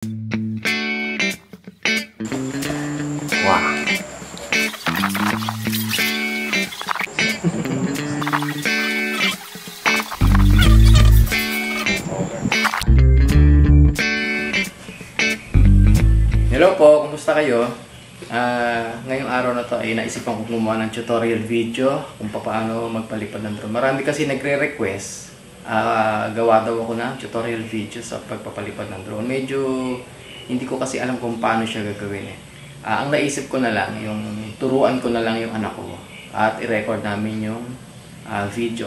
Wow. Hello po, kumusta kayo? Ngayong araw na to ay naisipan ko gumawa ng tutorial video kung paano magpalipad ng drone. Marami kasi nagre-request, gawa daw ako ng tutorial video sa pagpapalipad ng drone. Medyo hindi ko kasi alam kung paano siya gagawin. Ang naisip ko na lang, yung turuan ko na lang yung anak ko at i-record namin yung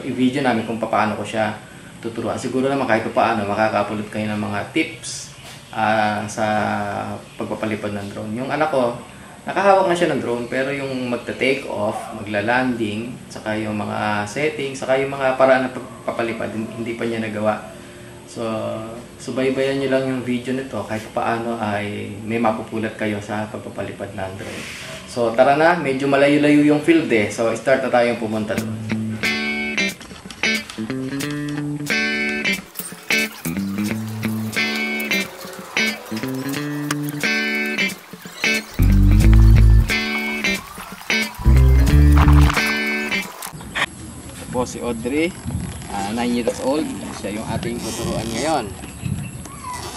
i-video namin kung paano ko siya tuturuan. Siguro naman kahit paano makaka-upload kayo ng mga tips sa pagpapalipad ng drone. Yung anak ko, nakahawak na siya ng drone, pero yung magta-take off, magla-landing, saka yung mga settings, saka yung mga paraan ng pagpapalipad, hindi pa niya nagawa. So, subaybayan niyo lang yung video nito kahit paano ay may mapupulot kayo sa pagpapalipad ng drone. So, tara na, medyo malayo-layo yung field So, start na tayong pumunta doon. Po si Audrey, 9 years old. Siya yung ating tuturuan ngayon.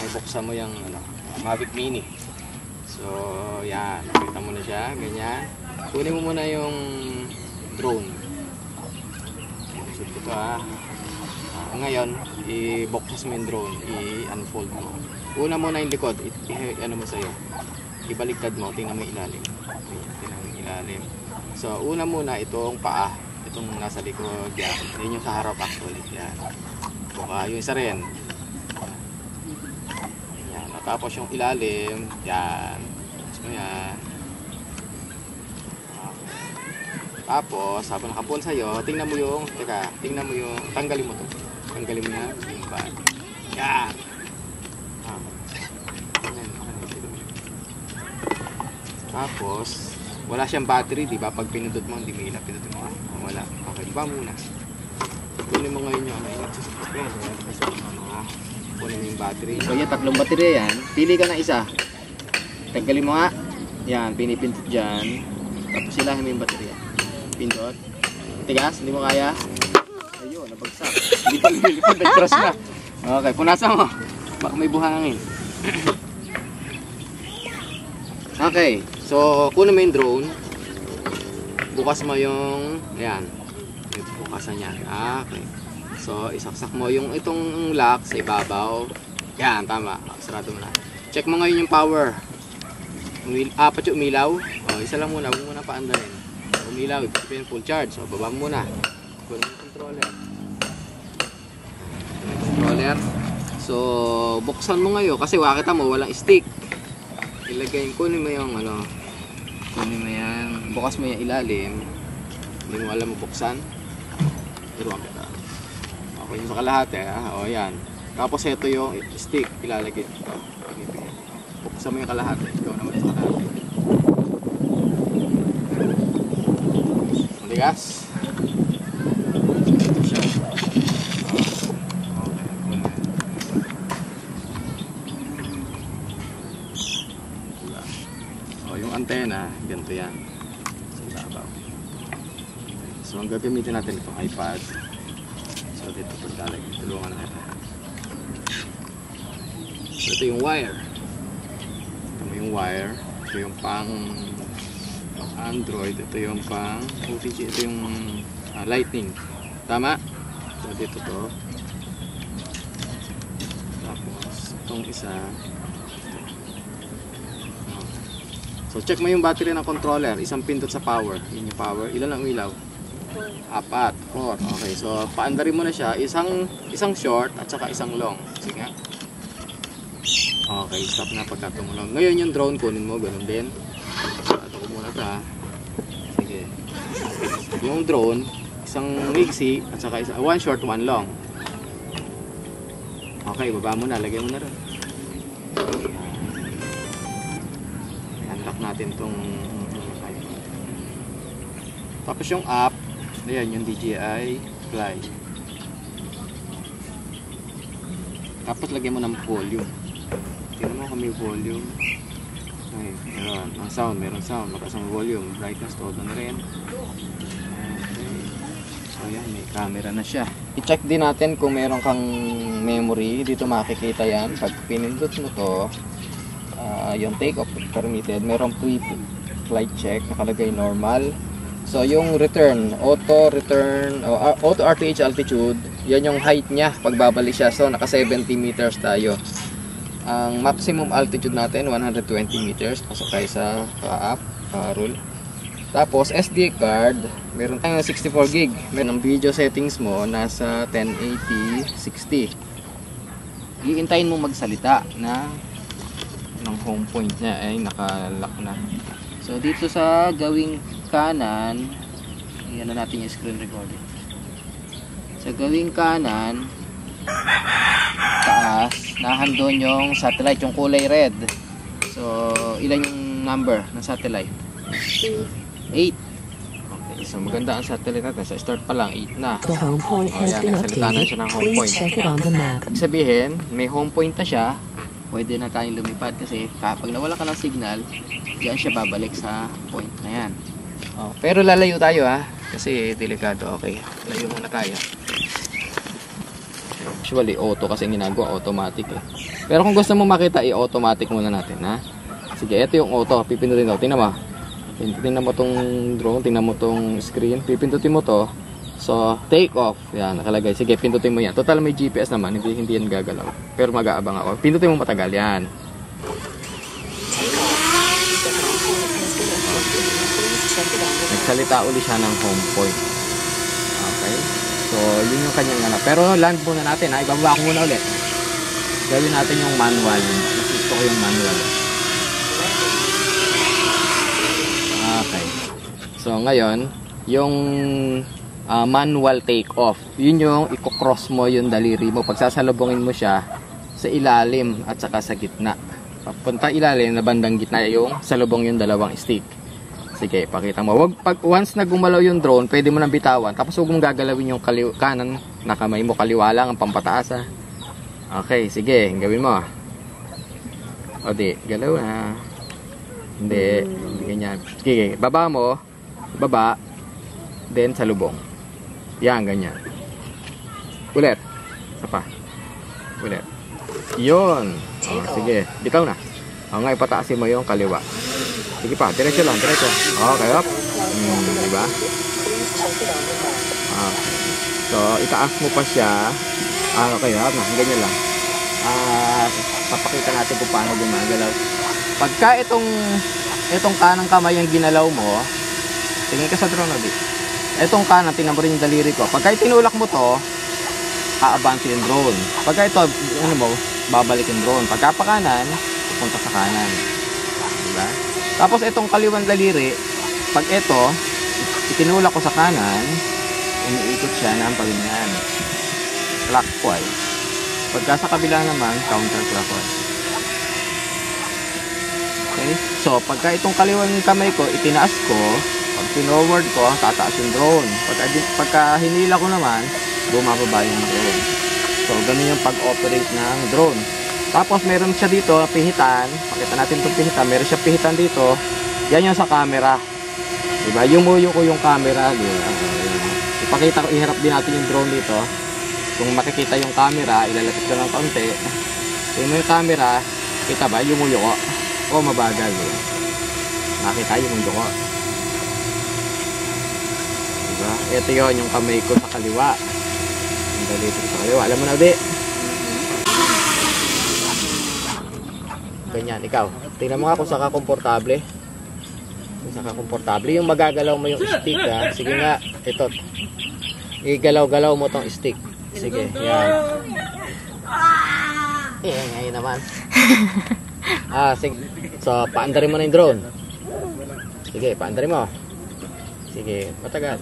Ay, buksan mo yung Mavic Mini. So, yan. Nakita mo na siya. Ganyan. Kunin mo muna yung drone. Shoot ko ito ngayon, i-boxes mo yung drone. I-unfold mo. Una muna yung likod. Ano mo sa'yo. Ibaligtad mo. Tingnan mo yung ilalim. Tingnan mo yung ilalim. So, una muna itong paa. Itong nasa likod, yan. Yan yung sa harap actually, yan. Yung isa rin. Yan. Tapos yung ilalim, yan. So, yan. Tapos, habang nakapull sa'yo, tingnan mo yung, tanggalin mo to. Tanggalin mo na yung bag. Yan. Tapos, wala siyang battery, di ba? Pag pinindot mo, hindi may ilap, pinindot mo. Wala. Okay, iba muna. Kunin mo ngayon yung kunin mo yung battery. So yan, tatlong battery yan. Pili ka na isa. Tanggalin mo nga. Yan, pinipindot dyan. Tapos silahin mo yung battery yan. Pindot. Tigas, hindi mo kaya. Ayun, nabagsak. Hindi pa nilipad, nag-cross na. Okay, punasan mo. Baka may buhangin. Okay, so kunin mo yung drone. Bukas mo yung, ayan, bukasan yan. Okay. So, isaksak mo yung itong lock sa ibabaw. Yan, tama. Sarado mo na. Check mo ngayon yung power. Apat yung umilaw. Isa lang muna. Huwag muna paandarin. Umilaw, ipin full charge. So, baba mo muna. Kunin yung controller. Controller. So, buksan mo ngayon. Kasi wakita mo, walang stick. Ilagay, kunin mo yung kunin mo yan, bukas mo yung ilalim, hindi mo alam mo buksan, iruan kita. Okay, yung sa kalahati, o yan. Tapos ito yung stick, ilalagay ito. Buksan mo yung kalahati, ikaw naman sa kalahati. Maligas? Ito siya. Yung antena, ganito yan. So, ang gagamitin natin itong iPad. So, dito pagdalag, tulungan natin. So, ito yung wire. Ito yung wire. Ito yung pang Android. Ito yung pang OTG. Ito yung Lightning. Tama? So, dito to. Tapos, itong isa. So, check mo yung battery ng controller. Isang pindot sa power. Yun yung power. Ilan ang ilaw? 4. Okay. So, paandarin mo na siya. Isang short at saka isang long. Sige nga. Okay. Stop na pagkatong long. Ngayon yung drone, kunin mo. Ganun din. So, ito ko muna ito. Sige. Yung drone, isang mixi at saka one short, one long. Okay. Baba mo na. Lagay mo na rin. Natin tong tapos yung app, ayan yung DJI Fly. Tapos lagyan mo ng volume. Tingnan mo. meron kami volume. Okay, meron. Ang sound, meron sound. Mataas ang volume. Brightness, todo na rin. Okay. So yan, may camera na siya. I-check din natin kung meron kang memory. Dito makikita yan. Pag pinindot mo to, yung take off permitted, merong pre-flight check, nakalagay normal. So yung return, auto return, auto RTH altitude, yan yung height niya pagbabalik siya. So naka 70 meters tayo. Ang maximum altitude natin 120 meters, pasok tayo sa app, rule. Tapos SD card, meron tayong 64 gig. Meron ang video settings mo nasa 1080 60. Iintayin mo magsalita na ng home point niya ay naka-lock na. So dito sa gawing kanan, iyan na natin yung screen recording. Sa gawing kanan, taas, nahandon yung satellite, yung kulay red. So ilan yung number ng satellite? 8. Okay, so maganda ang satellite natin. Sa start pa lang 8 na. The home point has been updated. Please check it on the map. Ibig sabihin, may home point na siya. Pwede na tayong lumipad kasi kapag nawala ka ng signal, diyan siya babalik sa point na yan. Pero lalayo tayo kasi delikado. Okay, layo muna tayo. Usually auto kasi ginagawa automatic Pero kung gusto mo makita, i-automatic muna natin Sige, ito yung auto. Pipindutin mo. Tingnan mo tong drone, tingnan mo tong screen. Pipindutin mo to. So, take off. Yan, nakalagay. Sige, pindutin mo yan. Total may GPS naman, hindi yan gagalaw. Pero mag-aabang ako. Pindutin mo matagal yan. Nagsalita uli siya ng home point. Okay. So, yun yung kanyang Pero land muna natin Ibababa ko muna ulit. Gawin natin yung manual. Gusto ko yung manual. Okay. So, ngayon, yung manual take off. Yun yung i-cross mo yung daliri mo. Pagsasalubungin mo siya sa ilalim at saka sa gitna. Papunta ilalim na bandang gitna yung salubong yung dalawang stick. Sige, pakita mo. Once na gumalaw yung drone, pwede mo nang bitawan. Tapos huwag mong gagalawin yung kanan na kamay mo. Kaliwa lang ang pampataas Okay, sige. Gawin mo. O di, galaw na. Hindi ganyan. Sige, baba mo. Baba. Then salubong. Yan, ganyan. Ulit. Isa pa. Ulit. Yun. Sige. Bitaw na. Ngayon, pataasin mo yung kaliwa. Sige pa. Diretso lang. Diretso. Okay, up. Diba? So, itaas mo pa siya. Okay, up na. Ganyan lang. Papakita natin kung paano gumagalaw. Pagka itong kanang kamay yung ginalaw mo, tingin ka sa drone, itong kanan, tingnan mo rin yung daliri ko. Pagka itinulak mo to, aabanti yung drone. Pagka ito, babalik yung drone. Pagka pa kanan, pupunta sa kanan. Diba? Tapos itong kaliwang daliri, pag ito, itinulak ko sa kanan, umiikot siya ng paganyan. Clockwise. Pagka sa kabila naman, counterclockwise. Okay? So, pagka itong kaliwang kamay ko, itinaas ko, pag pinoward ko, tataas yung drone. Pagka hinila ko naman, bumababa yung drone. So, ganun yung pag-operate ng drone. Tapos, meron siya dito, pihitan. Pakita natin itong pihitan. Meron siya pihitan dito. Yan yung sa camera. Diba? Yumuyo ko yung camera. Diba? Ipakita ko, iharap din natin yung drone dito. Kung makikita yung camera, ilalapit ko ng kaunti. Kung yung camera, kita ba? Yumuyo ko. O, mabagal. Diba? Nakita yumuyo ko. Diba? Ito yun, yung kamay ko sa kaliwa. Yung dalito ko sa kaliwa. Alam mo na, di? Ganyan, ikaw. Tingnan mo nga kung saka komportable. Kung saka komportable. Yung magagalaw mo yung stick, ha. Sige nga, ito. Igalaw-galaw mo tong stick. Sige, yan. Ngayon naman. Sige. So, paandarin mo na yung drone. Sige, paandarin mo. Sige, matagal.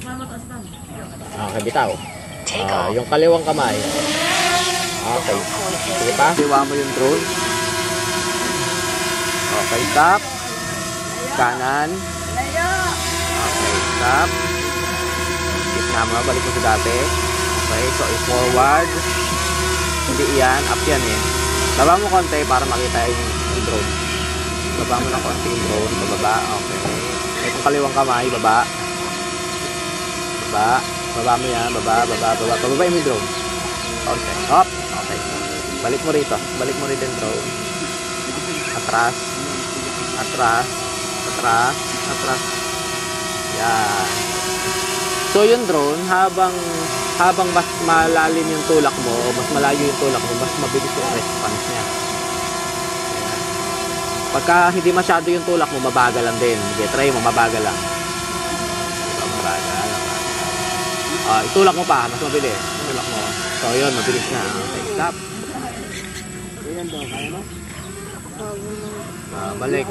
Bitaw. Yung kaliwang kamay. Okay. Sige pa. Siwa mo yung drone. Okay, stop. Kanan. Okay, stop. Gitna mo, balik mo sa dati. Okay, so i-forward. Hindi yan, up yan eh. Baba mo konti para makita yung yung drone. Baba mo ng konti yung drone. Pababa. Okay. Itong kaliwang kamay. Baba. Baba. Baba mo yan. Baba. Pababa mo yung drone. Okay. Hop. Okay. Balik mo rito. Balik mo rito yung drone. Atras. Yan. So yung drone, habang mas malalim yung tulak mo, o mas malayo yung tulak mo, mas mabilis yung response niya. Pagka hindi masyado yung tulak mo, mabagal lang din. Sige, try mo, mabagal lang. Mabagal. Itulak mo pa, mas mabilis. Itulak mo. So yun, mabilis na. Okay, stop. Ayan daw, kaya mo? Balik.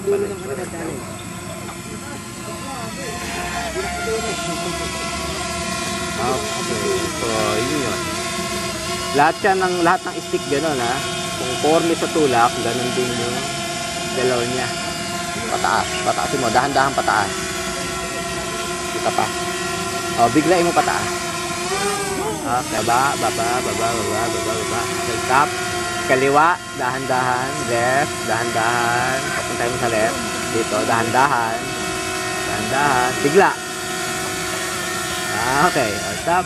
Okay, so yun. Lahat ng stick gano'n ha. Kung forme sa tulak, gano'n din yung galaw niya. Pataasin mo, dahan-dahan pataas. Kita pa. Biglain mo pataas. Okay, baba. Okay, stop. Kaliwa, dahan-dahan. Left, dahan-dahan. Papuntay mo sa left. Dito, dahan-dahan. Bigla. Okay, stop.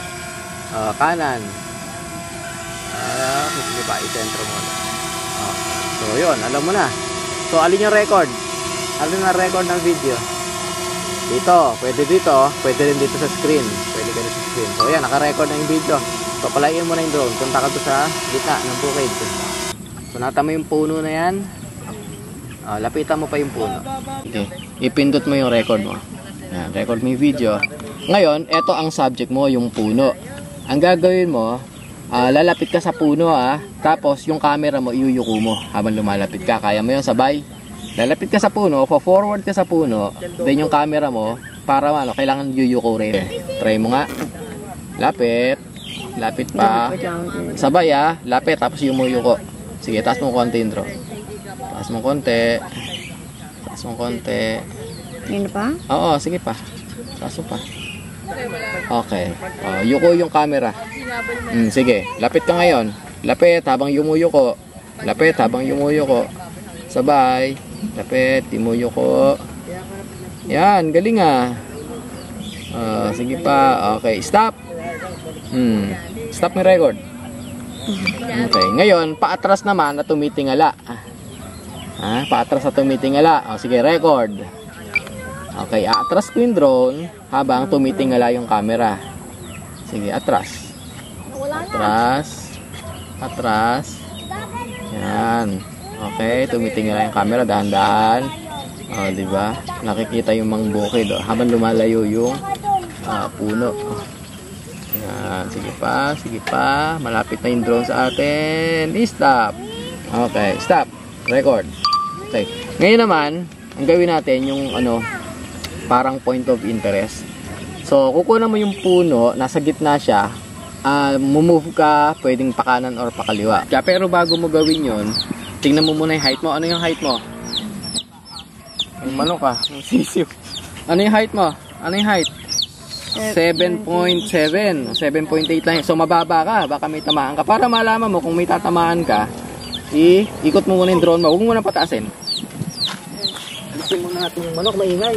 Kanan. Sige pa, i-center mo. So, yun, alam mo na. So, alin yung record? Alin ang record ng video? Dito, pwede rin dito sa screen. Pwede ka sa screen. So, yan, naka-record na yung video. So, palayin mo na yung drone. Punta ka to sa gitna ng bukid. So, nata mo yung puno na yan. Lapitan mo pa yung puno. Okay, ipindot mo yung record mo. Yan, record mo yung video. Ngayon, eto ang subject mo, yung puno. Ang gagawin mo, lalapit ka sa puno tapos yung camera mo iuyuko mo habang lumalapit ka. Kaya mo yun, sabay. Lalapit ka sa puno, forward ka sa puno, then yung camera mo, para kailangan yuyuko rin. Try mo nga. Lapit pa. Sabay lapit, tapos yumuyuko. Sige, taas mo konti yung drone. Taas mo konti. Yun pa? Oo, sige pa. Taas mo pa. Okay. Yuko yung camera. Sige, lapit ka ngayon. Lapit habang yumuyuko. Sabay. Lapit, yumuyuko. Yan, galing sige pa. Okay, stop. Stop my record. Okay, ngayon, paatras naman na tumitingala. Paatras na tumitingala. Sige, record. Okay, atras ko yung drone habang tumitingala yung camera. Sige, atras. Yan. Okay, tumitingala yung camera, dahan-dahan. Diba? Nakikita yung mga bukid habang lumalayo yung puno. Yan, sige pa. Malapit na yung drone sa atin. Stop. Okay, stop. Record. Okay. Ngayon naman, ang gawin natin yung parang point of interest. So, kukunan mo yung puno, nasa gitna siya, move ka, pwedeng pakanan or pakaliwa. Pero bago mo gawin yun, tingnan mo muna yung height mo. Ano yung height mo? Ang manok ang sisiw. Ano yung height mo? 7.7, 7.8 lang. So, mababa ka, baka may tamaan ka. Para malaman mo kung may tatamaan ka, ikot mo muna yung drone mo. Huwag mo muna pataasin. Alisin mo na itong manok, maingay.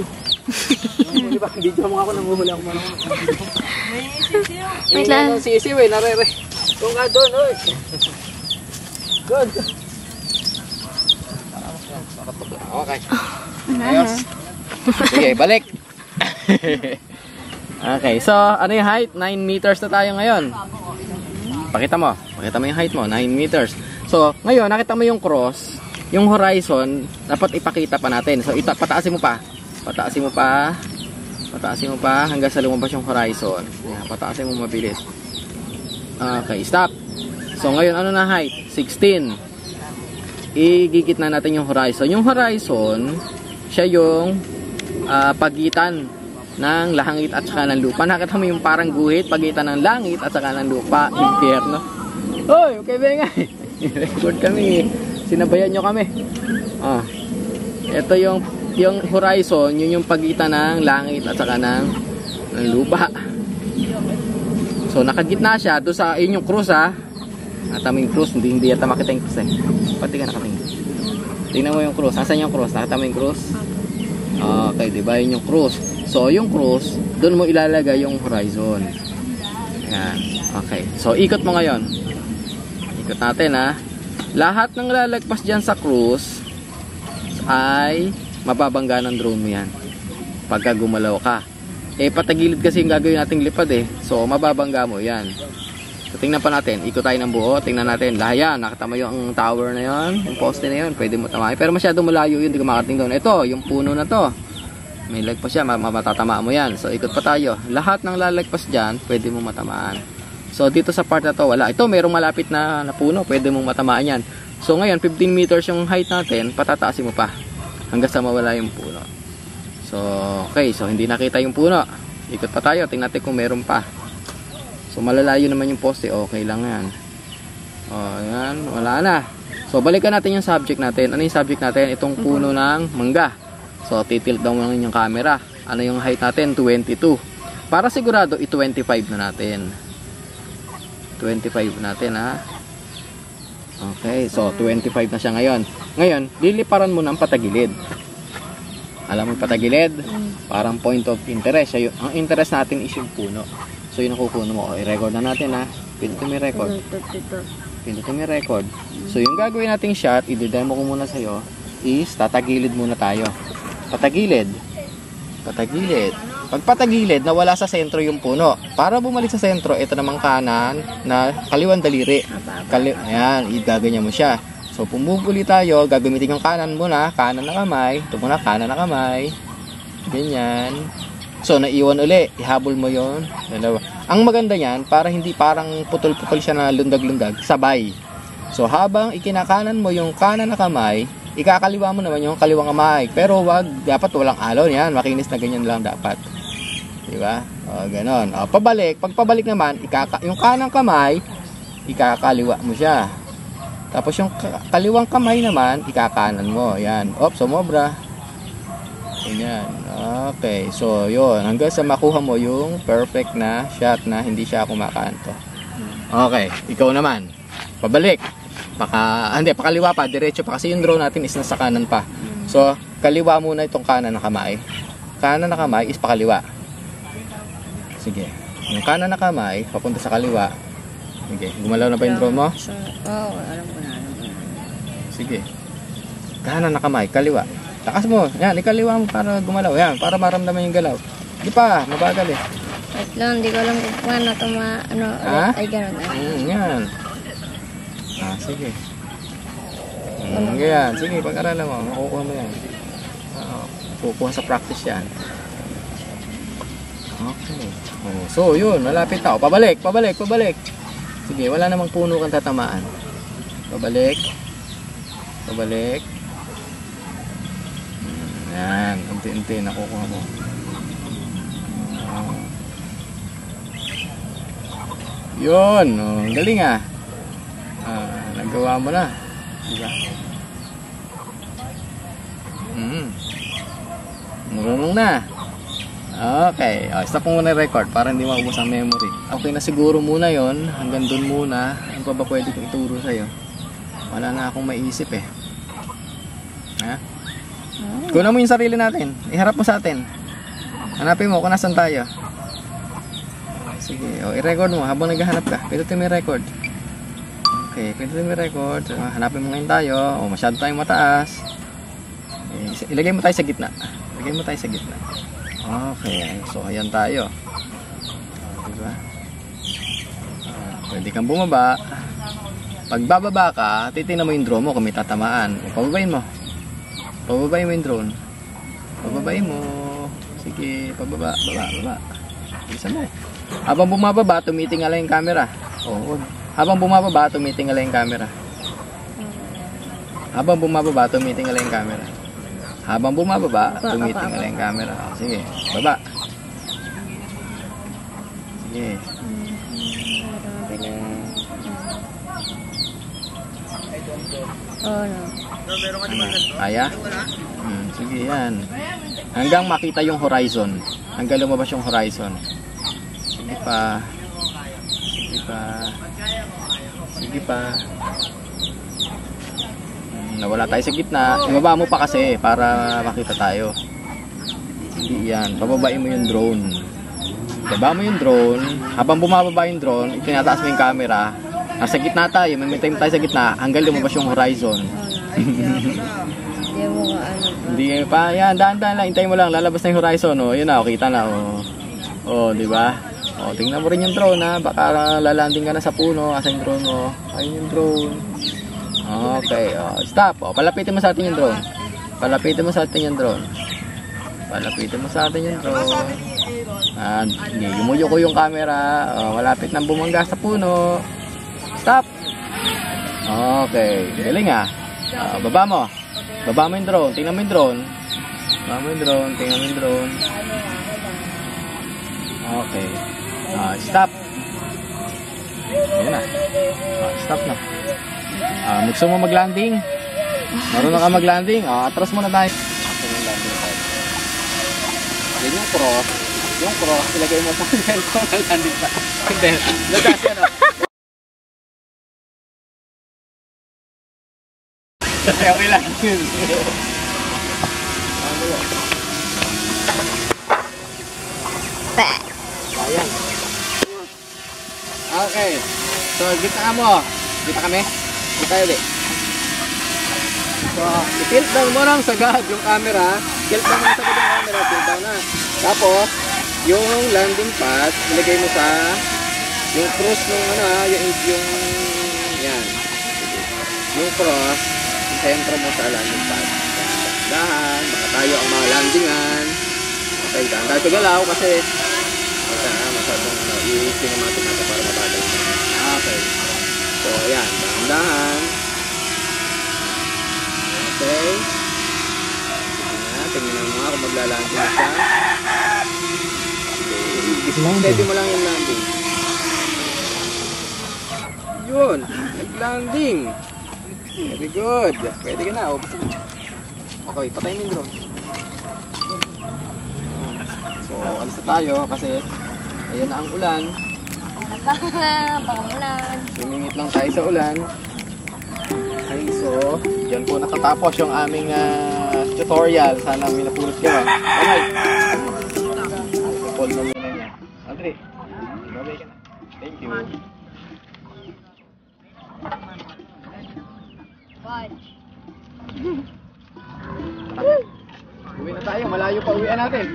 Diba, video mo ako, nanguhuli ako manok. Wait lang. Sisiw narere. Kung nga doon, Good. Okay. Ayos. Sige, balik. Okay, so ano yung height? 9 meters na tayo ngayon. Pakita mo yung height mo, 9 meters. So, ngayon, nakita mo yung cross, yung horizon, dapat ipakita pa natin. So, pataasin mo pa hanggang sa lumabas yung horizon. Yan, pataasin mo mabilis. Okay, stop. So, ngayon, ano na height? 16. Igigit na natin yung horizon. Yung horizon, siya yung pagitan ng langit at saka ng lupa. Nakita mo yung parang guhit, pagitan ng langit at saka ng lupa, impyerno. Hoy, okay ba nga? Record kami. Sinabayan nyo kami. Ito yung horizon, yun yung pagitan ng langit at saka ng lupa. So, nakagitna siya. Doon sa, yun yung cruise At aming cruise, hindi yata makita yung cruise Pati ka nakatingin. Tingnan mo yung cruise. Nasaan yung cruise? Nakita mo yung cruise? Okay, di ba? Yun yung cruise. So, yung cruise, doon mo ilalagay yung horizon. Ayan. Okay. So, ikot mo ngayon. Ikot natin, ha. Lahat ng lalagpas dyan sa cruise ay mababangga ng drone mo yan. Pagka gumalaw ka. Patagilid kasi yung gagawin nating lipad So, mababangga mo yan. So, tingnan pa natin. Ikot tayo ng buo. Tingnan natin. Lahat nakita mo yung tower na yon, yung poste na yon, pwede mo tamahin. Pero masyado malayo yun, hindi ka makarating doon. Ito, yung puno na to. May lagpas siya, matatamaan mo yan. So, ikot pa tayo. Lahat ng lalagpas dyan, pwede mo matamaan. So, dito sa part na to, wala. Ito, mayroong malapit na puno, pwede mong matamaan yan. So, ngayon, 15 meters yung height natin, patataasin mo pa. Hanggang sa mawala yung puno. So, okay. So, hindi nakita yung puno. Ikot pa tayo. Tingnan natin kung meron pa. So, malalayo naman yung poste. Okay lang yan. Yan. Wala na. So, balikan natin yung subject natin. Ano yung subject natin? Itong puno ng mangga. So, titilt down lang yung camera. Ano yung height natin? 22. Para sigurado, i-25 na natin. 25 natin, ha? Okay. So, 25 na siya ngayon. Ngayon, liliparan mo ng patagilid. Alam mo yung patagilid? Parang point of interest. Ang interest natin is yung puno. So, yun ang kukuno mo. I-record na natin, ha? Pindutin mo yung record. Pindutin mo yung record. So, yung gagawin nating shot, i-demo ko muna sa'yo, is tatagilid muna tayo. Patagilid. Patagilid. Pag patagilid, nawala sa sentro yung puno. Para bumalik sa sentro, ito namang kanan na kaliwang daliri. Ayan, igaganyan mo siya. So, pumubuli tayo, gagamitin yung kanan muna, kanan na kamay. Ito muna, kanan na kamay. Ganyan. So, naiwan uli. Ihabol mo yon. Dalawa. Ang maganda yan, para hindi parang putol-putol siya na lundag-lundag, sabay. So, habang ikinakanan mo yung kanan na kamay, ikakaliwa mo naman yung kaliwang kamay. Pero wag, dapat walang alon yan. Makinis na ganyan lang dapat. Diba? O, ganon. O, pabalik. Pag pabalik naman, yung kanang kamay, ikakaliwa mo siya. Tapos yung kaliwang kamay naman, ikakanan mo. Yan. Oops, sumobra. Ganyan. Okay. So, yun. Hanggang sa makuha mo yung perfect na shot na hindi siya kumakanto. Okay. Ikaw naman. Pabalik. Pakaliwa pa. Diretso pa. Kasi yung drone natin is nasa kanan pa. So, kaliwa muna itong kanan na kamay. Kanan na kamay is pakaliwa. Sige. Yung kanan na kamay, papunta sa kaliwa. Sige. Gumalaw na ba yung drone mo? Oo, alam ko na. Sige. Kanan na kamay. Kaliwa. Takas mo. Yan, ikaliwa mo para gumalaw. Yan, para maramdaman yung galaw. Di pa, mabagal Wait lang, hindi ko alam kung paano ito ay gano'n. Yan. Sige. Ganyan. Sige, pag-aralan mo. Makukuha mo yan. Kukuha sa practice yan. Okay. So, yun. Malapit na. Pabalik. Sige, wala namang puno kang tatamaan. Pabalik. Yan, unti-unti nakukuha mo. Yun, galing nagawa mo na. Diba? Marunong na. Okay, stop mo muna record para hindi maubos ang memory. Okay na siguro muna yon. Hanggang dun muna. Ano pa ba pwede kong ituro sa'yo? Wala na akong maisip Ha? Kunan mo yung sarili natin. Iharap mo sa atin. Hanapin mo kung nasan tayo. Sige, i-record mo habang naghahanap ka. Pindutin mo yung record. Okay, pindutin mo yung record. Hanapin mo ngayon tayo. Masyado tayong mataas. Ilagay mo tayo sa gitna. Okay, so ayan tayo. Diba? Pwede kang bumaba. Pag bababa ka, titingnan mo yung drone mo kung may tatamaan. Pababayin mo. Pababayin mo yung drone. Pababayin mo. Sige, pababa. Bilisan mo. Habang bumababa, tumitingala yung camera. Habang bumababa, tumitingala yung camera. Habang bumababa, tumitingala yung camera. Sige, baba. Sige. Kaya? Sige, yan. Hanggang makita yung horizon. Hanggang lumabas yung horizon. Sige pa. nawala tayo sa gitna, ibaba mo pa kasi para makita tayo. Hindi yan, pababain mo yung drone. Baba mo yung drone, habang bumababa yung drone, itinataas mo yung camera. Nasa gitna tayo, may time tayo sa gitna, hanggang lumabas yung horizon. Hindi mo ka ano. Hindi pa, yan, dahan-dahan lang, hintayin mo lang, lalabas na yung horizon, oh, yun na, kita na, oh. Oh, di ba? Oh, tingnan mo rin yung drone, ha, baka lalanding ka na sa puno, asa yung drone mo, ayun yung drone. Okay, oh, stop, oh, palapitin mo sa atin yung drone. Palapitin mo sa atin yung drone. Palapitin mo sa atin yung drone. Gumuyo ko yung camera, oh, malapit nang bumangga sa puno. Stop. Okay, galing ah. Baba mo. Baba mo yung drone. Tingnan mo yung drone. Baba mo yung drone. Tingnan mo yung drone. Okay. Stop. Ayan na. Stop na. Gusto mo mag-landing? Marunong ka mag-landing? Atras muna tayo. Yan yung cross. Yung cross, ilagay mo sa cellphone ng landing pa. Hindi. Lagas yan o. Okay lang yun. Ayan. Okay. So, gitna mo. Gitna kami. Gitna tayo ulit. So, i-tilt down mo lang sagad yung camera. Tilt down mo lang sagad yung camera. Tilt down na. Tapos, yung landing pad, ilagay mo sa yung cross nung ano, yung yan. Yung cross, sentro mo sa landing pad. Dahan, baka tayo ang mga landingan. Okay, dahan tayo galaw kasi masyadong i-cinematic natin para mabagal. Okay. So, ayan, dahan-dahan. Okay. Tingnan mo nga kung maglalanding siya. Steady mo lang yung landing. Yun, nag-landing. Very good. Pwede ka na. Okay, patayin mo yung drone. So, alis na tayo kasi ayan na ang ulan. Baka ulan. Sumingit lang tayo sa ulan. Okay, so, yan po nakatapos yung aming tutorial. Sana may napulot kayo. Okay. Hold na muna niya. Andre, babay ka na. Thank you. Uwi na tayo. Malayo pa uwian natin.